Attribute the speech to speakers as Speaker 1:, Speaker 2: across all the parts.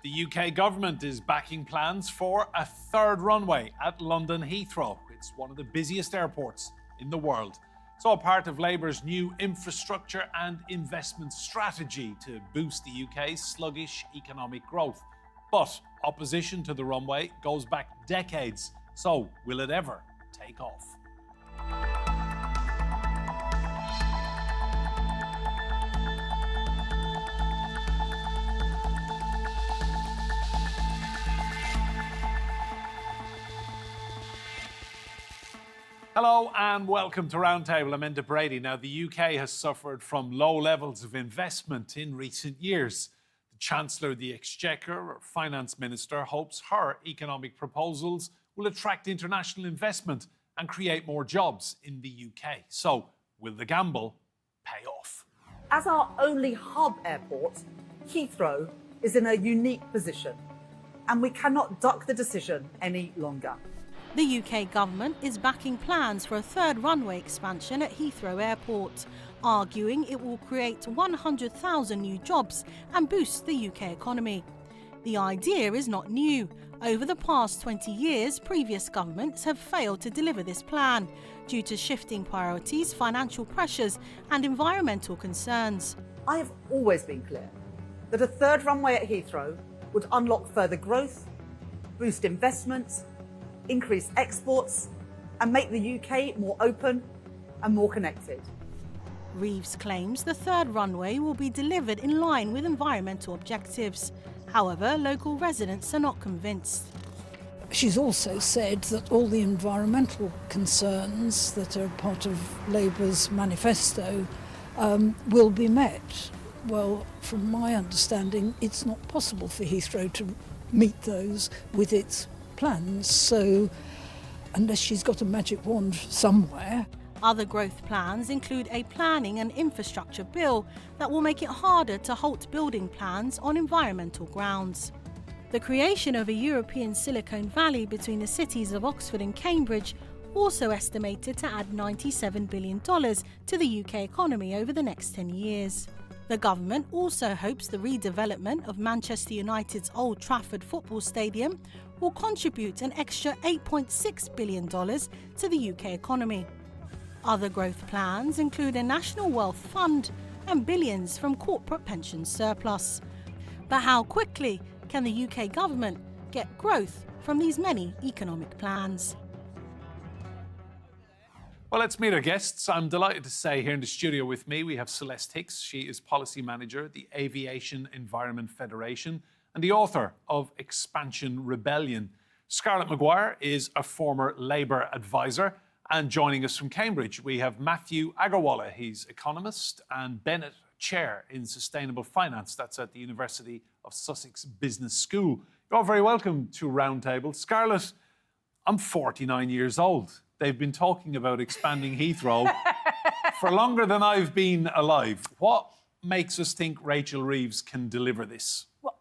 Speaker 1: The UK government is backing plans for a third runway at London Heathrow. It's one of the busiest airports in the world. It's all part of Labour's new infrastructure and investment strategy to boost the UK's sluggish economic growth. But opposition to the runway goes back decades. So will it ever take off? Hello and welcome to Roundtable. I'm Enda Brady. Now, the UK has suffered from low levels of investment in recent years. The Chancellor of the Exchequer, or Finance Minister, hopes her economic proposals will attract international investment and create more jobs in the UK. So, will the gamble pay off?
Speaker 2: As our only hub airport, Heathrow is in a unique position, and we cannot duck the decision any longer.
Speaker 3: The UK government is backing plans for a third runway expansion at Heathrow Airport, arguing it will create 100,000 new jobs and boost the UK economy. The idea is not new. Over the past 20 years, previous governments have failed to deliver this plan due to shifting priorities, financial pressures and environmental concerns.
Speaker 2: I have always been clear that a third runway at Heathrow would unlock further growth, boost investment, increase exports and make the UK more open and more connected.
Speaker 3: Reeves claims the third runway will be delivered in line with environmental objectives. However, local residents are not convinced.
Speaker 4: She's also said that all the environmental concerns that are part of Labour's manifesto will be met. Well, from my understanding, it's not possible for Heathrow to meet those with its plans, so unless she's got a magic wand somewhere.
Speaker 3: Other growth plans include a planning and infrastructure bill that will make it harder to halt building plans on environmental grounds. The creation of a European Silicon Valley between the cities of Oxford and Cambridge also estimated to add $97 billion to the UK economy over the next 10 years. The government also hopes the redevelopment of Manchester United's Old Trafford football stadium will contribute an extra $8.6 billion to the UK economy. Other growth plans include a national wealth fund and billions from corporate pension surplus. But how quickly can the UK government get growth from these many economic plans?
Speaker 1: Well, let's meet our guests. I'm delighted to say here in the studio with me, we have Celeste Hicks. She is Policy Manager at the Aviation Environment Federation and the author of Expansion Rebellion. Scarlett MccGwire is a former Labour advisor. And joining us from Cambridge, we have Matthew Agarwala. He's Economist and Bennett Chair in Sustainable Finance. That's at the University of Sussex Business School. You're all very welcome to Roundtable. Scarlett, I'm 49 years old. They've been talking about expanding Heathrow for longer than I've been alive. What makes us think Rachel Reeves can deliver this?
Speaker 5: Well,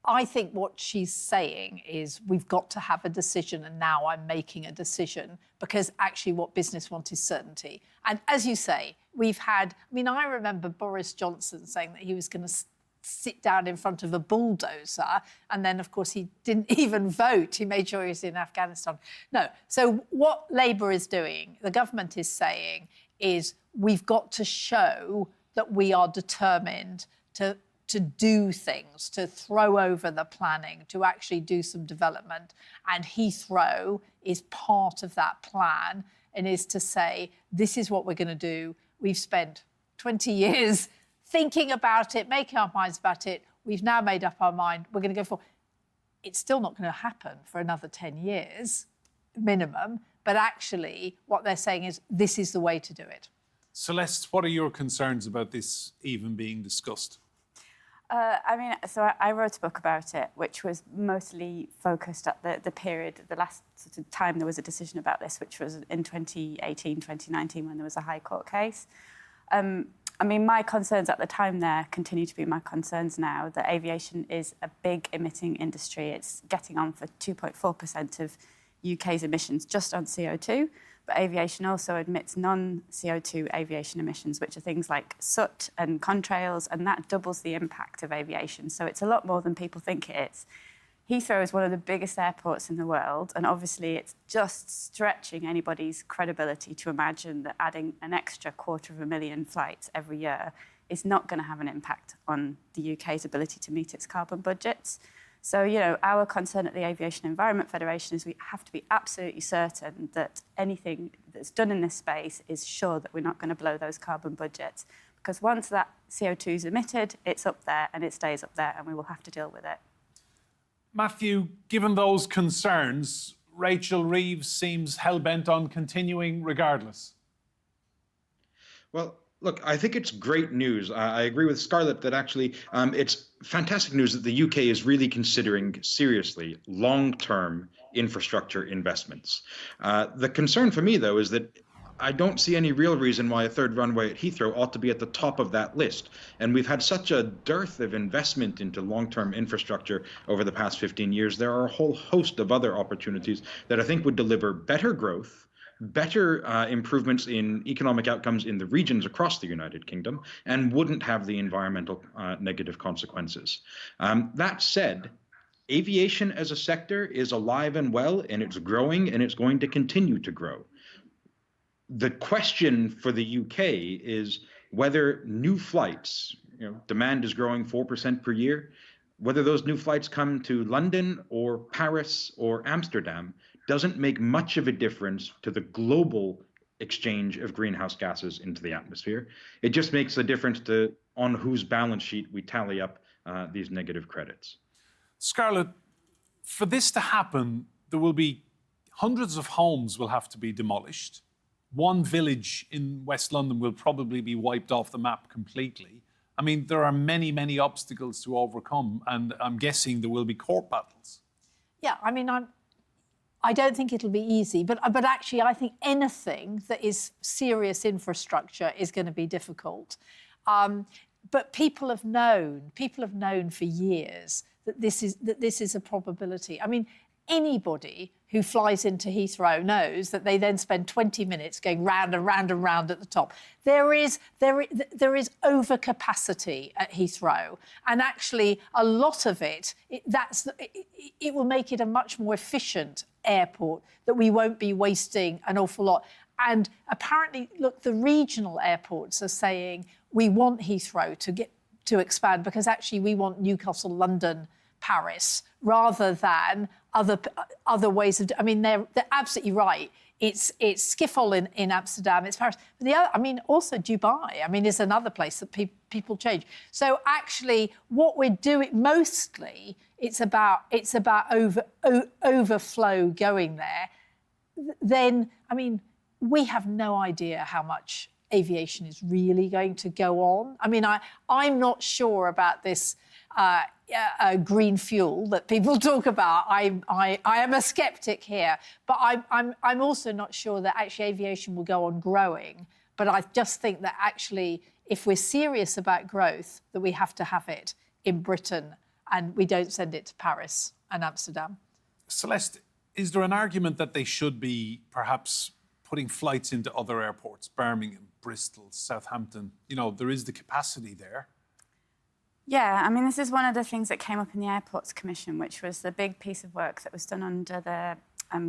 Speaker 5: I think what she's saying is we've got to have a decision, and now I'm making a decision, because actually what business want is certainty. And as you say, I remember Boris Johnson saying that he was going to sit down in front of a bulldozer, and then, of course, he didn't even vote. He made sure he was in Afghanistan. No. So what Labour is doing, the government is saying, is we've got to show that we are determined to do things, to throw over the planning, to actually do some development. And Heathrow is part of that plan, and is to say, this is what we're going to do. We've spent 20 years thinking about it, making our minds about it. We've now made up our mind. We're going to go for. It's still not going to happen for another 10 years, minimum. But actually, what they're saying is this is the way to do it.
Speaker 1: Celeste, what are your concerns about this even being discussed?
Speaker 6: I wrote a book about it, which was mostly focused at the period, the last sort of time there was a decision about this, which was in 2018, 2019, when there was a High Court case. My concerns at the time there continue to be my concerns now, that aviation is a big emitting industry. It's getting on for 2.4% of UK's emissions just on CO2, but aviation also emits non-CO2 aviation emissions, which are things like soot and contrails, and that doubles the impact of aviation. So it's a lot more than people think it is. Heathrow is one of the biggest airports in the world, and obviously it's just stretching anybody's credibility to imagine that adding an extra 250,000 flights every year is not going to have an impact on the UK's ability to meet its carbon budgets. So, our concern at the Aviation Environment Federation is we have to be absolutely certain that anything that's done in this space is sure that we're not going to blow those carbon budgets. Because once that CO2 is emitted, it's up there and it stays up there and we will have to deal with it.
Speaker 1: Matthew, given those concerns, Rachel Reeves seems hell-bent on continuing regardless.
Speaker 7: Well, look, I think it's great news. I agree with Scarlett that actually it's fantastic news that the UK is really considering seriously long-term infrastructure investments. The concern for me, though, is that I don't see any real reason why a third runway at Heathrow ought to be at the top of that list. And we've had such a dearth of investment into long-term infrastructure over the past 15 years. There are a whole host of other opportunities that I think would deliver better growth, better improvements in economic outcomes in the regions across the United Kingdom, and wouldn't have the environmental negative consequences. That said, aviation as a sector is alive and well, and it's growing, and it's going to continue to grow. The question for the UK is whether new flights, demand is growing 4% per year, whether those new flights come to London or Paris or Amsterdam doesn't make much of a difference to the global exchange of greenhouse gases into the atmosphere. It just makes a difference to on whose balance sheet we tally up these negative credits.
Speaker 1: Scarlett, for this to happen, there will be hundreds of homes will have to be demolished. One village in West London will probably be wiped off the map completely. I mean, there are many, many obstacles to overcome, and I'm guessing there will be court battles.
Speaker 5: Yeah, I mean, I don't think it'll be easy, but actually I think anything that is serious infrastructure is going to be difficult. But people have known for years that this is a probability. I mean, anybody who flies into Heathrow knows that they then spend 20 minutes going round and round and round at the top. There is overcapacity at Heathrow, and actually a lot of it will make it a much more efficient airport that we won't be wasting an awful lot. And apparently, look, the regional airports are saying we want Heathrow to expand because actually we want Newcastle, London, Paris, rather than other ways of. I mean, they're absolutely right. It's Schiphol in Amsterdam, it's Paris, but the other, I mean, also Dubai. I mean, is another place that people change. So actually, what we're doing mostly, it's about overflow going there. Then, I mean, we have no idea how much aviation is really going to go on. I mean, I'm not sure about this green fuel that people talk about. I am a skeptic here, but I'm also not sure that actually aviation will go on growing. But I just think that actually, if we're serious about growth, that we have to have it in Britain and we don't send it to Paris and Amsterdam.
Speaker 1: Celeste, is there an argument that they should be perhaps putting flights into other airports, Birmingham, Bristol, Southampton? You know, there is the capacity there.
Speaker 6: Yeah, I mean, this is one of the things that came up in the Airports Commission, which was the big piece of work that was done under the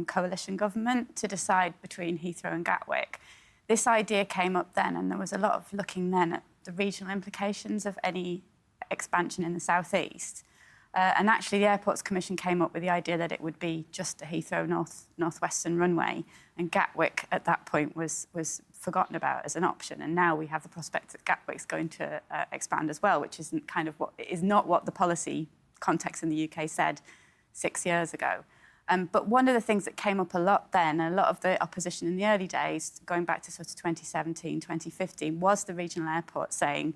Speaker 6: coalition government to decide between Heathrow and Gatwick. This idea came up then, and there was a lot of looking then at the regional implications of any expansion in the southeast. And actually, the Airports Commission came up with the idea that it would be just a Heathrow northwestern runway, and Gatwick at that point was forgotten about as an option. And now we have the prospect that Gatwick's going to expand as well, which is not what the policy context in the UK said 6 years ago. But one of the things that came up a lot then, a lot of the opposition in the early days, going back to sort of 2017, 2015, was the regional airport saying,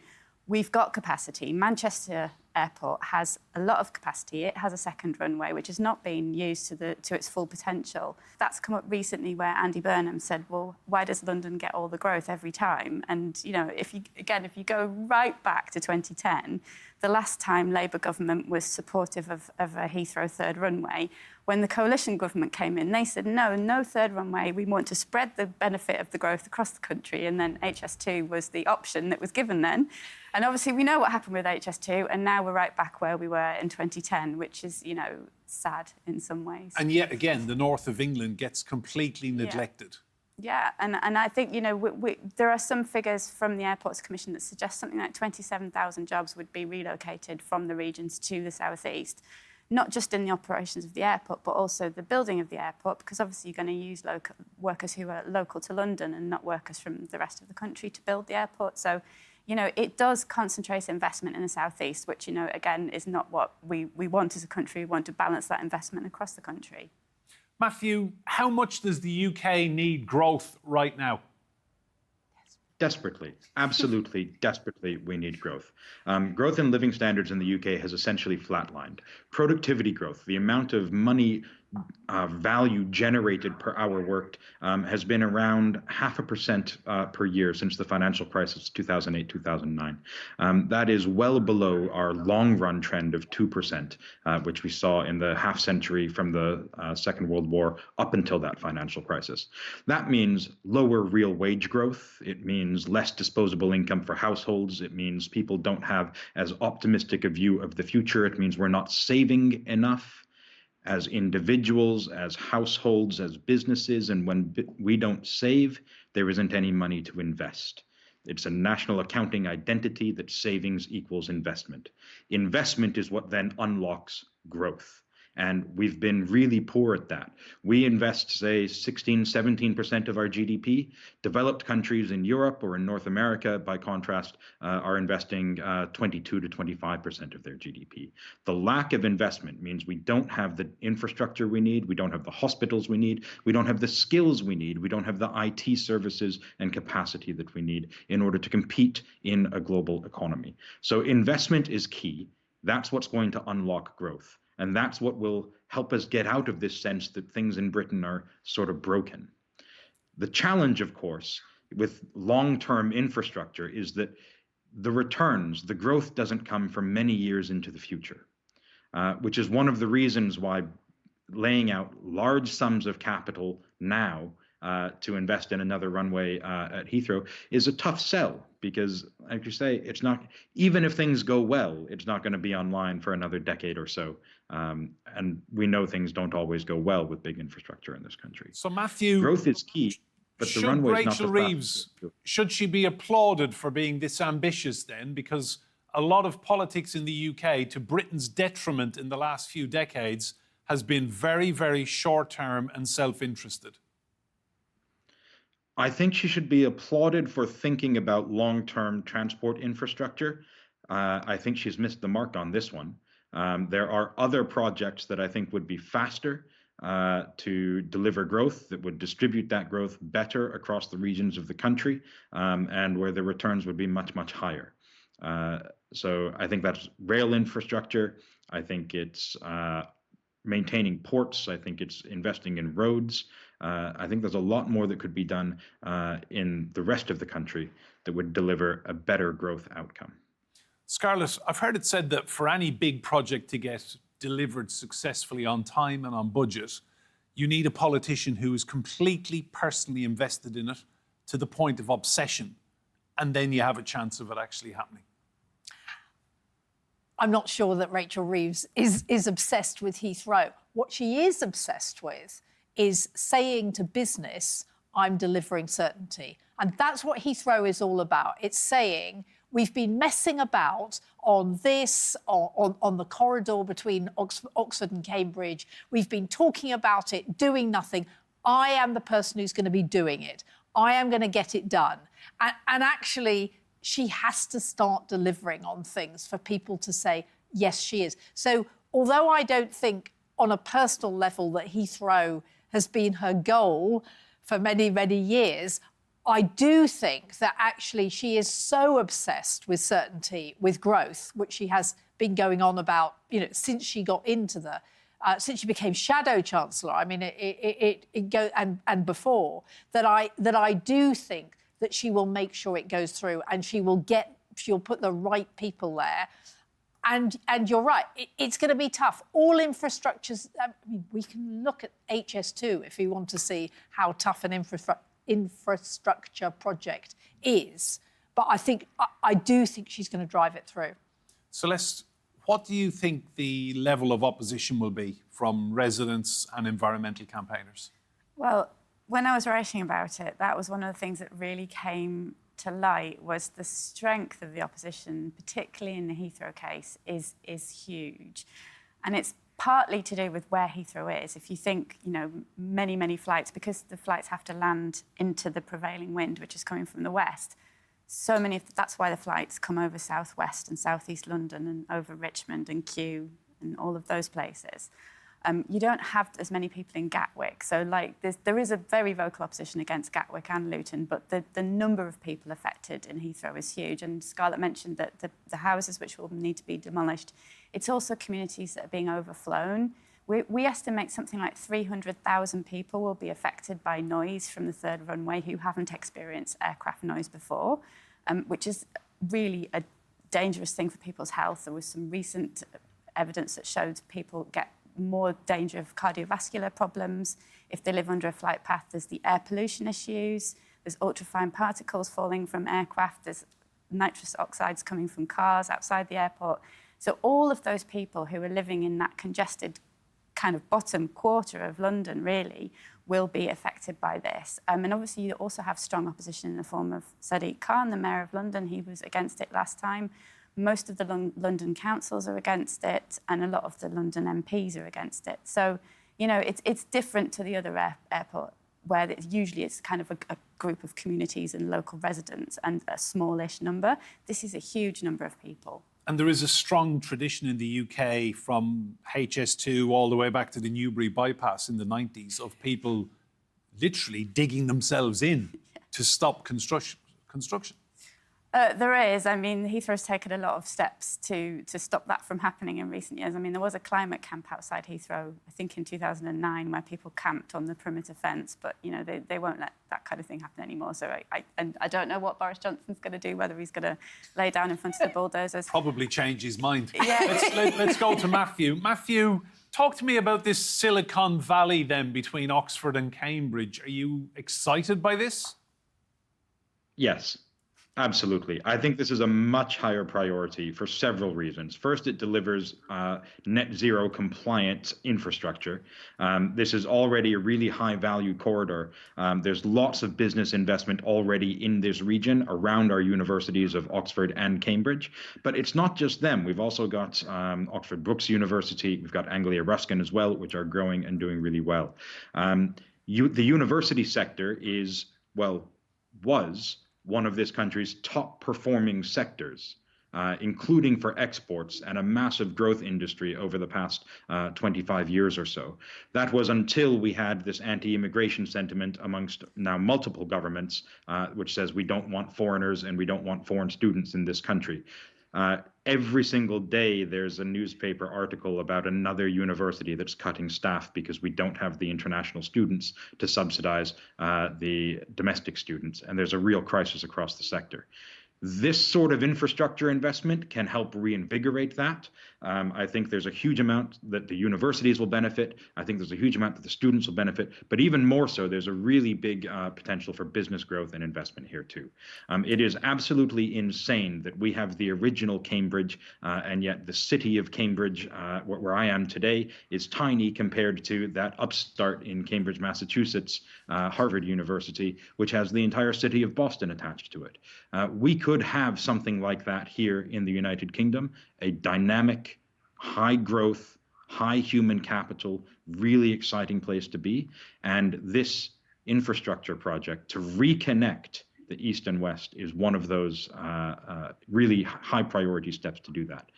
Speaker 6: we've got capacity. Manchester Airport has a lot of capacity. It has a second runway, which is not being used to its full potential. That's come up recently where Andy Burnham said, well, why does London get all the growth every time? And, you know, if you go right back to 2010, the last time Labour government was supportive of a Heathrow third runway, when the coalition government came in, they said, no third runway. We want to spread the benefit of the growth across the country. And then HS2 was the option that was given then. And obviously, we know what happened with HS2, and now we're right back where we were in 2010, which is, sad in some ways.
Speaker 1: And yet again, the north of England gets completely neglected.
Speaker 6: Yeah, and I think, there are some figures from the Airports Commission that suggest something like 27,000 jobs would be relocated from the regions to the southeast, not just in the operations of the airport, but also the building of the airport, because obviously you're going to use workers who are local to London and not workers from the rest of the country to build the airport. So, it does concentrate investment in the southeast, which, again, is not what we want as a country. We want to balance that investment across the country.
Speaker 1: Matthew, how much does the UK need growth right now?
Speaker 7: Desperately, absolutely desperately, we need growth. Growth in living standards in the UK has essentially flatlined. Productivity growth, the amount of money value generated per hour worked, has been around 0.5% per year since the financial crisis, 2008, 2009. That is well below our long-run trend of 2%, which we saw in the half century from the Second World War up until that financial crisis. That means lower real wage growth. It means less disposable income for households. It means people don't have as optimistic a view of the future. It means we're not saving enough as individuals, as households, as businesses, and when we don't save, there isn't any money to invest. It's a national accounting identity that savings equals investment. Investment is what then unlocks growth. And we've been really poor at that. We invest, say, 16, 17% of our GDP. Developed countries in Europe or in North America, by contrast, are investing 22 to 25% of their GDP. The lack of investment means we don't have the infrastructure we need, we don't have the hospitals we need, we don't have the skills we need, we don't have the IT services and capacity that we need in order to compete in a global economy. So investment is key. That's what's going to unlock growth. And that's what will help us get out of this sense that things in Britain are sort of broken. The challenge, of course, with long-term infrastructure is that the returns, the growth doesn't come for many years into the future, which is one of the reasons why laying out large sums of capital now to invest in another runway at Heathrow is a tough sell, because, like you say, it's not, even if things go well, it's not going to be online for another decade or so. And we know things don't always go well with big infrastructure in this country.
Speaker 1: So, Matthew,
Speaker 7: growth is key, but the runway is not the
Speaker 1: Rachel Reeves, should she be applauded for being this ambitious then? Because a lot of politics in the UK, to Britain's detriment in the last few decades, has been very, very short-term and self-interested.
Speaker 7: I think she should be applauded for thinking about long-term transport infrastructure. I think she's missed the mark on this one. There are other projects that I think would be faster to deliver growth, that would distribute that growth better across the regions of the country, and where the returns would be much, much higher. So I think that's rail infrastructure. I think it's maintaining ports. I think it's investing in roads. I think there's a lot more that could be done in the rest of the country that would deliver a better growth outcome.
Speaker 1: Scarlett, I've heard it said that for any big project to get delivered successfully on time and on budget, you need a politician who is completely personally invested in it to the point of obsession, and then you have a chance of it actually happening.
Speaker 5: I'm not sure that Rachel Reeves is obsessed with Heathrow. What she is obsessed with is saying to business, I'm delivering certainty. And that's what Heathrow is all about. It's saying, we've been messing about on this, on the corridor between Oxford and Cambridge. We've been talking about it, doing nothing. I am the person who's going to be doing it. I am going to get it done. And actually, she has to start delivering on things for people to say, yes, she is. So although I don't think on a personal level that Heathrow has been her goal for many, many years, I do think that actually she is so obsessed with certainty, with growth, which she has been going on about, since she got into since she became Shadow Chancellor. I mean, and before that, I do think that she will make sure it goes through, and she'll put the right people there. And you're right, it's going to be tough. All infrastructures, I mean, we can look at HS2 if we want to see how tough an infrastructure project is. But I do think she's going to drive it through.
Speaker 1: Celeste, what do you think the level of opposition will be from residents and environmental campaigners?
Speaker 6: Well, when I was writing about it, that was one of the things that really came to light, was the strength of the opposition, particularly in the Heathrow case, is huge. And it's partly to do with where Heathrow is. If you think, many flights, because the flights have to land into the prevailing wind, which is coming from the west, that's why the flights come over southwest and southeast London and over Richmond and Kew and all of those places. You don't have as many people in Gatwick. So there is a very vocal opposition against Gatwick and Luton, but the number of people affected in Heathrow is huge. And Scarlett mentioned that the houses which will need to be demolished, it's also communities that are being overflown. We estimate something like 300,000 people will be affected by noise from the third runway who haven't experienced aircraft noise before, which is really a dangerous thing for people's health. There was some recent evidence that showed people get more danger of cardiovascular problems if they live under a flight path. There's the air pollution issues, there's ultrafine particles falling from aircraft, there's nitrous oxides coming from cars outside the airport. So all of those people who are living in that congested kind of bottom quarter of London, really, will be affected by this. And obviously you also have strong opposition in the form of Sadiq Khan, the Mayor of London. He was against it last time. Most of the London councils are against it, and a lot of the London MPs are against it. So, it's different to the other airport, where it's kind of a group of communities and local residents and a smallish number. This is a huge number of people.
Speaker 1: And there is a strong tradition in the UK from HS2 all the way back to the Newbury bypass in the 90s of people literally digging themselves in to stop construction.
Speaker 6: There is. I mean, Heathrow's taken a lot of steps to stop that from happening in recent years. I mean, there was a climate camp outside Heathrow, I think in 2009, where people camped on the perimeter fence, but, they won't let that kind of thing happen anymore. So I don't know what Boris Johnson's going to do, whether he's going to lay down in front of the bulldozers.
Speaker 1: Probably change his mind.
Speaker 6: Yeah.
Speaker 1: Let's go to Matthew. Matthew, talk to me about this Silicon Valley then between Oxford and Cambridge. Are you excited by this?
Speaker 7: Yes. Absolutely. I think this is a much higher priority for several reasons. First, it delivers net zero compliant infrastructure. This is already a really high value corridor. There's lots of business investment already in this region around our universities of Oxford and Cambridge. But it's not just them. We've also got Oxford Brookes University. We've got Anglia Ruskin as well, which are growing and doing really well. The university sector was one of this country's top performing sectors, including for exports and a massive growth industry over the past 25 years or so. That was until we had this anti-immigration sentiment amongst now multiple governments, which says we don't want foreigners and we don't want foreign students in this country. Every single day, there's a newspaper article about another university that's cutting staff because we don't have the international students to subsidize the domestic students. And there's a real crisis across the sector. This sort of infrastructure investment can help reinvigorate that. I think there's a huge amount that the universities will benefit. I think there's a huge amount that the students will benefit. But even more so, there's a really big potential for business growth and investment here too. It is absolutely insane that we have the original Cambridge, and yet the city of Cambridge, where I am today, is tiny compared to that upstart in Cambridge, Massachusetts, Harvard University, which has the entire city of Boston attached to it. We could have something like that here in the United Kingdom, a dynamic, high growth, high human capital, really exciting place to be. And this infrastructure project to reconnect the East and West is one of those really high priority steps to do that.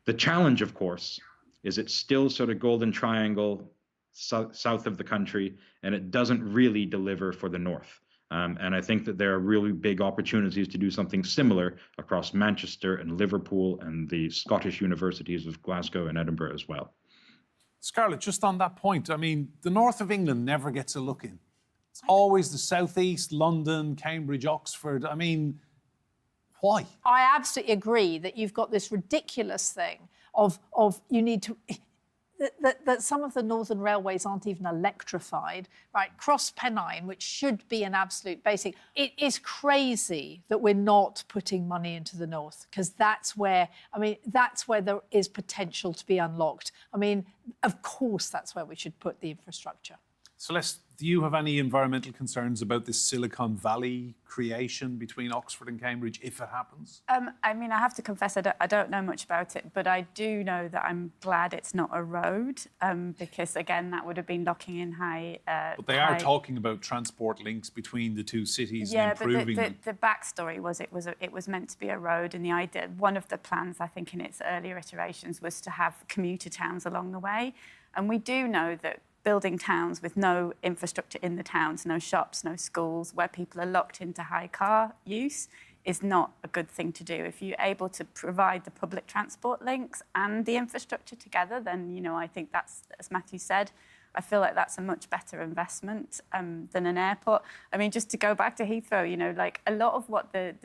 Speaker 7: The challenge, of course, is it's still sort of golden triangle south of the country, and it doesn't really deliver for the north. And I think that there are really big opportunities to do something similar across Manchester and Liverpool and the Scottish universities of Glasgow and Edinburgh as well.
Speaker 1: Scarlett, just on that point, I mean, the north of England never gets a look in. It's always the southeast, London, Cambridge, Oxford. I mean, why?
Speaker 5: I absolutely agree that you've got this ridiculous thing of you need to... That some of the northern railways aren't even electrified, right? Cross Pennine, which should be an absolute basic. It is crazy that we're not putting money into the north, because that's where there is potential to be unlocked. I mean, of course, that's where we should put the infrastructure.
Speaker 1: Celeste, do you have any environmental concerns about this Silicon Valley creation between Oxford and Cambridge, if it happens?
Speaker 6: I mean, I have to confess, I don't know much about it, but I do know that I'm glad it's not a road, because, again, that would have been locking in high...
Speaker 1: But they are talking about transport links between the two cities and improving them.
Speaker 6: The backstory was it was meant to be a road, and the idea, one of the plans, I think, in its earlier iterations was to have commuter towns along the way. And we do know that building towns with no infrastructure in the towns, no shops, no schools, where people are locked into high car use, is not a good thing to do. If you're able to provide the public transport links and the infrastructure together, then, you know, I think that's, as Matthew said, I feel like that's a much better investment than an airport. I mean, just to go back to Heathrow, you know, like a lot of what the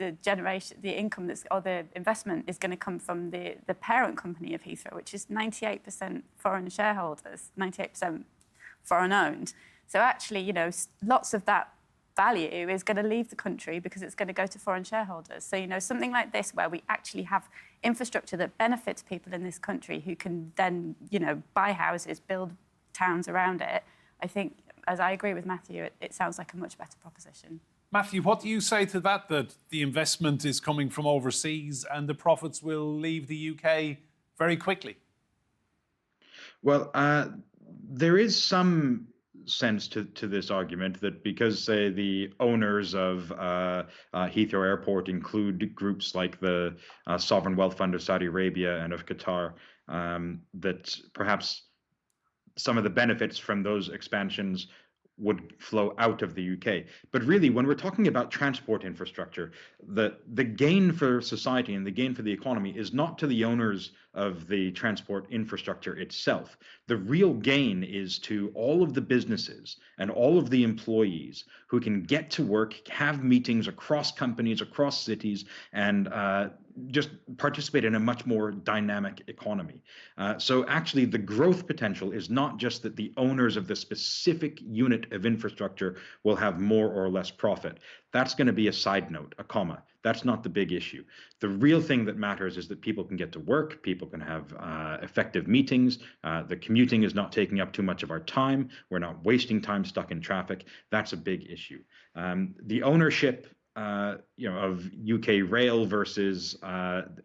Speaker 6: income or the investment is going to come from the parent company of Heathrow, which is 98% foreign shareholders, 98% foreign owned. So actually, you know, lots of that value is going to leave the country because it's going to go to foreign shareholders. So, you know, something like this where we actually have infrastructure that benefits people in this country who can then, you know, buy houses, build towns around it, I think, as I agree with Matthew, it sounds like a much better proposition.
Speaker 1: Matthew, what do you say to that the investment is coming from overseas and the profits will leave the UK very quickly?
Speaker 7: Well, there is some sense to this argument that because, say, the owners of Heathrow Airport include groups like the Sovereign Wealth Fund of Saudi Arabia and of Qatar, that perhaps some of the benefits from those expansions would flow out of the UK. But really, when we're talking about transport infrastructure, the gain for society and the gain for the economy is not to the owners of the transport infrastructure itself. The real gain is to all of the businesses and all of the employees who can get to work, have meetings across companies, across cities, and just participate in a much more dynamic economy. So actually, the growth potential is not just that the owners of the specific unit of infrastructure will have more or less profit. That's going to be a side note, a comma. That's not the big issue. The real thing that matters is that people can get to work, people can have effective meetings, the commuting is not taking up too much of our time, we're not wasting time stuck in traffic. That's a big issue. The ownership of UK rail versus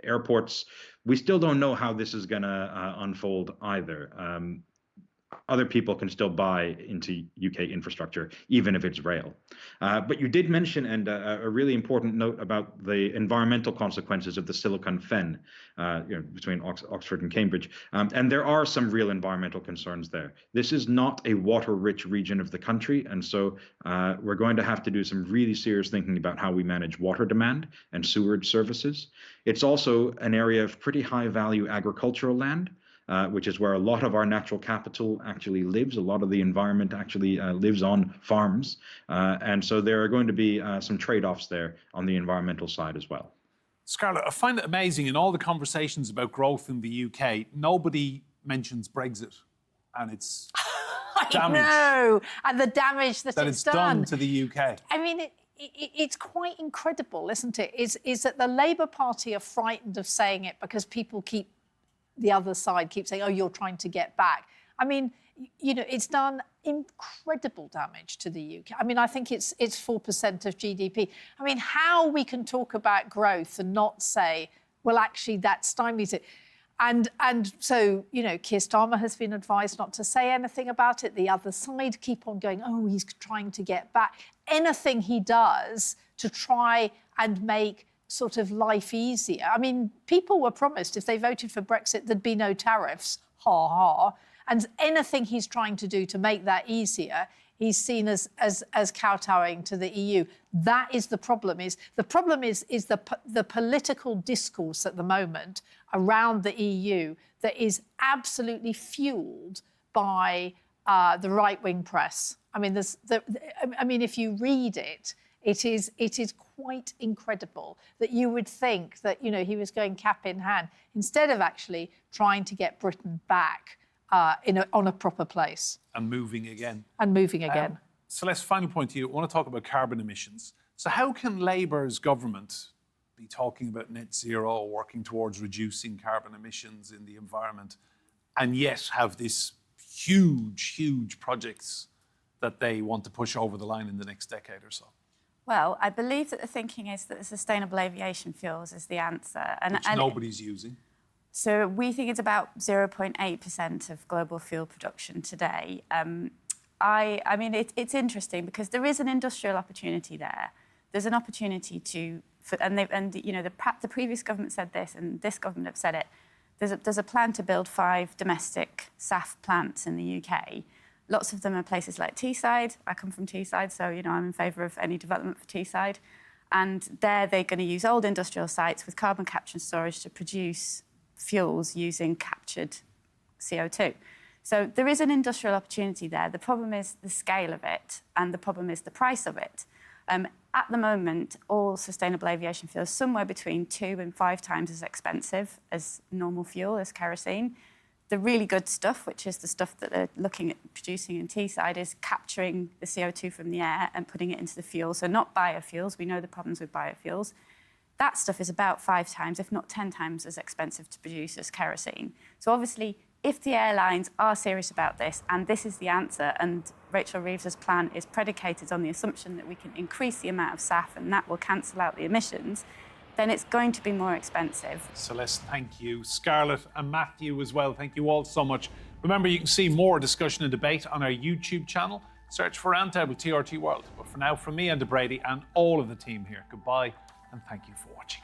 Speaker 7: airports, we still don't know how this is going to unfold either. Other people can still buy into UK infrastructure, even if it's rail. But you did mention, and a really important note about the environmental consequences of the Silicon Fen between Oxford and Cambridge. And there are some real environmental concerns there. This is not a water-rich region of the country, and so we're going to have to do some really serious thinking about how we manage water demand and sewerage services. It's also an area of pretty high-value agricultural land, which is where a lot of our natural capital actually lives. A lot of the environment actually lives on farms. And so there are going to be some trade-offs there on the environmental side as well.
Speaker 1: Scarlett, I find it amazing in all the conversations about growth in the UK, nobody mentions Brexit and its damage.
Speaker 5: I know, and the damage that it's
Speaker 1: done to the UK.
Speaker 5: I mean, it's quite incredible, isn't it? Is that the Labour Party are frightened of saying it because people the other side keeps saying, oh, you're trying to get back. I mean, you know, it's done incredible damage to the UK. I mean, I think it's 4% of GDP. I mean, how we can talk about growth and not say, well, actually, that stymies it. And so, you know, Keir Starmer has been advised not to say anything about it. The other side keep on going, oh, he's trying to get back. Anything he does to try and make sort of life easier. I mean, people were promised if they voted for Brexit, there'd be no tariffs, ha ha. And anything he's trying to do to make that easier, he's seen as kowtowing to the EU. That is the problem. The problem is the political discourse at the moment around the EU that is absolutely fueled by the right-wing press. I mean, if you read it, It is quite incredible that you would think that, you know, he was going cap in hand instead of actually trying to get Britain back on a proper place.
Speaker 1: And moving again.
Speaker 5: And moving again.
Speaker 1: Celeste, final point to you. I want to talk about carbon emissions. So how can Labour's government be talking about net zero, working towards reducing carbon emissions in the environment, and yet have this huge projects that they want to push over the line in the next decade or so?
Speaker 6: Well, I believe that the thinking is that the sustainable aviation fuels is the answer. And
Speaker 1: nobody's using.
Speaker 6: So we think it's about 0.8% of global fuel production today. I mean, it's interesting because there is an industrial opportunity there. There's an opportunity the previous government said this, and this government have said it. There's a plan to build 5 domestic SAF plants in the UK. Lots of them are places like Teesside. I come from Teesside, so you know I'm in favour of any development for Teesside. And there they're going to use old industrial sites with carbon capture and storage to produce fuels using captured CO2. So there is an industrial opportunity there. The problem is the scale of it, and the problem is the price of it. At the moment, all sustainable aviation fuel is somewhere between 2 and 5 times as expensive as normal fuel, as kerosene. The really good stuff, which is the stuff that they're looking at producing in Teesside, is capturing the CO2 from the air and putting it into the fuel. So not biofuels. We know the problems with biofuels. That stuff is about 5 times, if not 10 times, as expensive to produce as kerosene. So obviously, if the airlines are serious about this, and this is the answer, and Rachel Reeves's plan is predicated on the assumption that we can increase the amount of SAF and that will cancel out the emissions, then it's going to be more expensive.
Speaker 1: Celeste, thank you. Scarlett and Matthew as well, thank you all so much. Remember, you can see more discussion and debate on our YouTube channel. Search for Roundtable TRT World. But for now, from me, Enda Brady, and all of the team here, goodbye and thank you for watching.